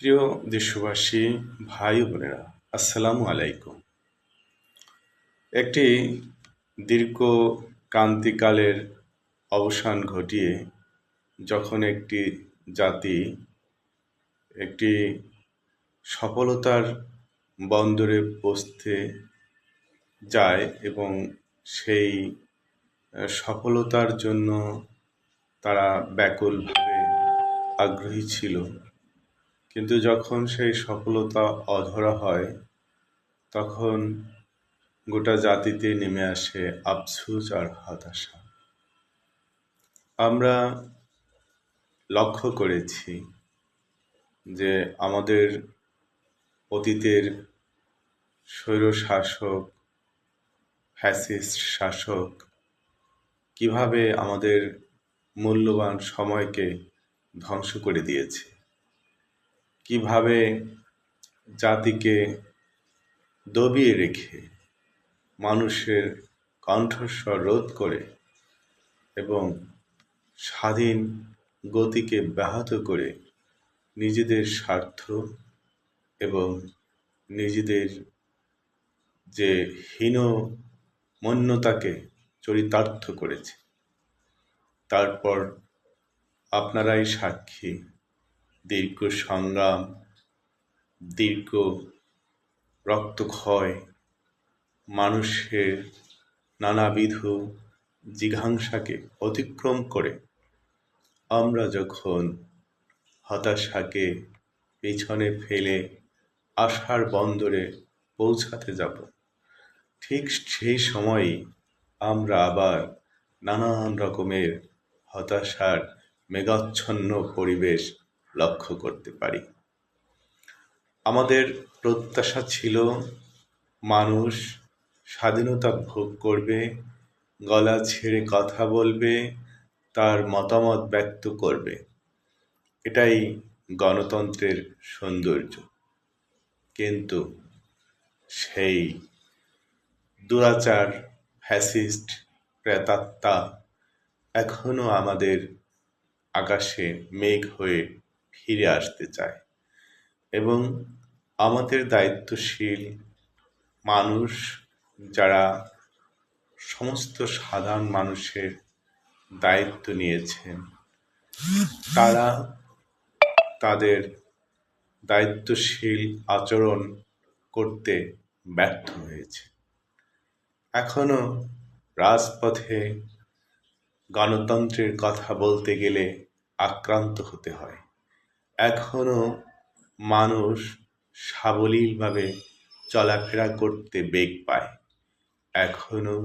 প্রিয় দেশবাসী, ভাই ও বোনেরা, আসসালামু আলাইকুম। একটি দীর্ঘ ক্রান্তিকালের অবসান ঘটিয়ে যখন একটি জাতি একটি সফলতার বন্দরে পৌঁছতে যায় এবং সেই সফলতার জন্য তারা ব্যাকুলভাবে আগ্রহী ছিল, কিন্তু যখন সেই সফলতা অধরা হয় তখন গোটা জাতিতে নেমে আসে আফসোস আর হতাশা। আমরা লক্ষ্য করেছি যে আমাদের অতীতের স্বৈরশাসক, ফ্যাসিস্ট শাসক কিভাবে আমাদের মূল্যবান সময়কে ধ্বংস করে দিয়েছে, কিভাবে জাতিকে দবিয়ে রেখে মানুষের কণ্ঠস্বর রোধ করে এবং স্বাধীন গতিকে ব্যাহত করে নিজেদের স্বার্থ এবং নিজেদের যে হীনমন্যতাকে চরিতার্থ করেছে। তারপর আপনারাই সাক্ষী, দীর্ঘ সংগ্রাম, দীর্ঘ রক্তক্ষয়, মানুষের নানাবিধ জিঘাংসাকে অতিক্রম করে আমরা যখন হতাশাকে পিছনে ফেলে আশার বন্দরে পৌঁছাতে যাব, ঠিক সেই সময়ই আমরা আবার নানান রকমের হতাশার মেঘাচ্ছন্ন পরিবেশ লক্ষ্য করতে পারি। আমাদের প্রত্যাশা ছিল মানুষ স্বাধীনতা ভোগ করবে, গলা ছেড়ে কথা বলবে, তার মতামত ব্যক্ত করবে। এটাই গণতন্ত্রের সৌন্দর্য। কিন্তু সেই দুরাচার, ফ্যাসিস্ট প্রেতাত্মা এখনো আমাদের আকাশে মেঘ হয়ে ফিরে আসতে চায় এবং আমাদের দায়িত্বশীল মানুষ, যারা সমস্ত সাধারণ মানুষের দায়িত্ব নিয়েছেন, তারা তাদের দায়িত্বশীল আচরণ করতে ব্যর্থ হয়েছে। এখনো রাজপথে গণতন্ত্রের কথা বলতে গেলে আক্রান্ত হতে হয়। এখনো মানুষ সাবলীলভাবে চলাফেরা করতে বেগ পায়। এখনো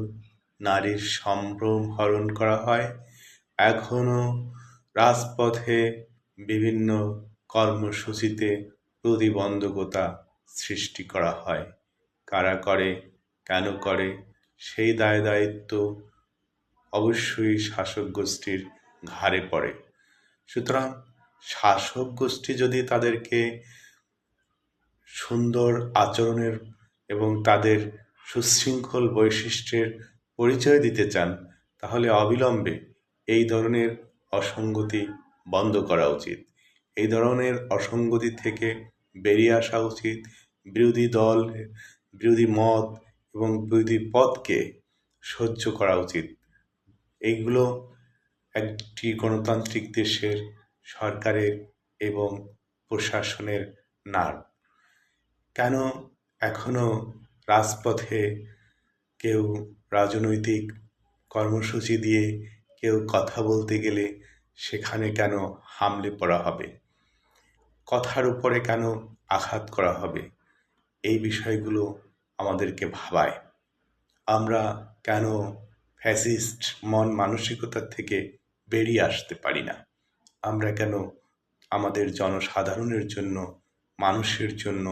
নারীর সম্ভ্রম হরণ করা হয়। এখনো রাজপথে বিভিন্ন কর্মসূচিতে প্রতিবন্ধকতা সৃষ্টি করা হয়। কারা করে, কেন করে, সেই দায় দায়িত্ব অবশ্যই শাসক গোষ্ঠীর ঘাড়ে পড়ে। সুতরাং শাসক গোষ্ঠী যদি তাদেরকে সুন্দর আচরণের এবং তাদের সুশৃঙ্খল বৈশিষ্ট্যের পরিচয় দিতে চান, তাহলে অবিলম্বে এই ধরনের অসঙ্গতি বন্ধ করা উচিত। এই ধরনের অসঙ্গতি থেকে বেরিয়ে আসা উচিত। বিরোধী দল, বিরোধী মত এবং বিরোধী পথকে সহ্য করা উচিত। এইগুলো একটি গণতান্ত্রিক দেশের সরকারের এবং প্রশাসনের নার্ভ। কেন এখনো রাজপথে কেউ রাজনৈতিক কর্মসূচি দিয়ে কেউ কথা বলতে গেলে সেখানে কেন হামলে পড়া হবে, কথার উপরে কেন আঘাত করা হবে? এই বিষয়গুলো আমাদেরকে ভাবায়। আমরা কেন ফ্যাসিস্ট মন মানসিকতার থেকে বেরিয়ে আসতে পারি না? আমরা কেন আমাদের জনসাধারণের জন্য, মানুষের জন্য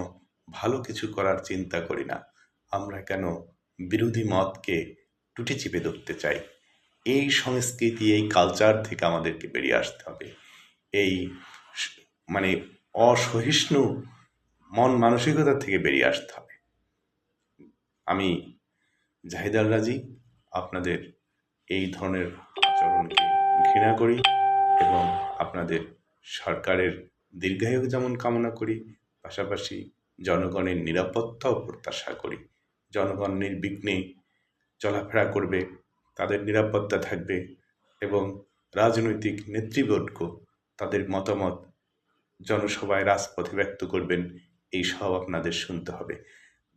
ভালো কিছু করার চিন্তা করি না? আমরা কেন বিরোধী মতকে টুটি চিপে ধরতে চাই? এই সংস্কৃতি, এই কালচার থেকে আমাদেরকে বেরিয়ে আসতে হবে। এই মানে অসহিষ্ণু মন মানসিকতা থেকে বেরিয়ে আসতে হবে। আমি জাহিদ আল রাজি আপনাদের এই ধরনের আচরণকে ঘৃণা করি এবং আপনাদের সরকারের দীর্ঘায়ু যেমন কামনা করি, পাশাপাশি জনগণের নিরাপত্তাও প্রত্যাশা করি। জনগণ নির্বিঘ্নে চলাফেরা করবে, তাদের নিরাপত্তা থাকবে এবং রাজনৈতিক নেতৃবর্গ তাদের মতামত জনসভায় রাজপথে ব্যক্ত করবেন, এই সব আপনাদের শুনতে হবে।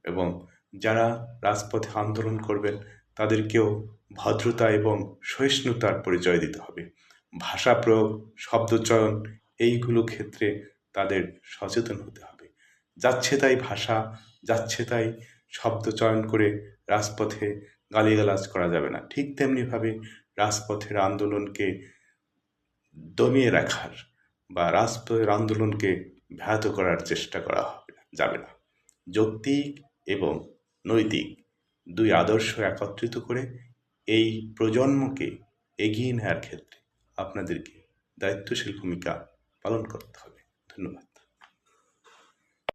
এবং যারা রাজপথে আন্দোলন করবেন তাদেরকেও ভদ্রতা এবং সহিষ্ণুতার পরিচয় দিতে হবে। ভাষা প্রয়োগ, শব্দচয়ন এইগুলো ক্ষেত্রে তাদের সচেতন হতে হবে। যাচ্ছে তাই ভাষা, যাচ্ছে তাই শব্দ চয়ন করে রাজপথে গালিগালাজ করা যাবে না। ঠিক তেমনিভাবে রাজপথের আন্দোলনকে দমিয়ে রাখার বা রাজপথের আন্দোলনকে ব্যাহত করার চেষ্টা করা যাবে না। যৌক্তিক এবং নৈতিক দুই আদর্শ একত্রিত করে এই প্রজন্মকে এগিয়ে নেওয়ার ক্ষেত্রে আপনাদেরকে দায়িত্বশীল ভূমিকা পালন করতে হবে। ধন্যবাদ।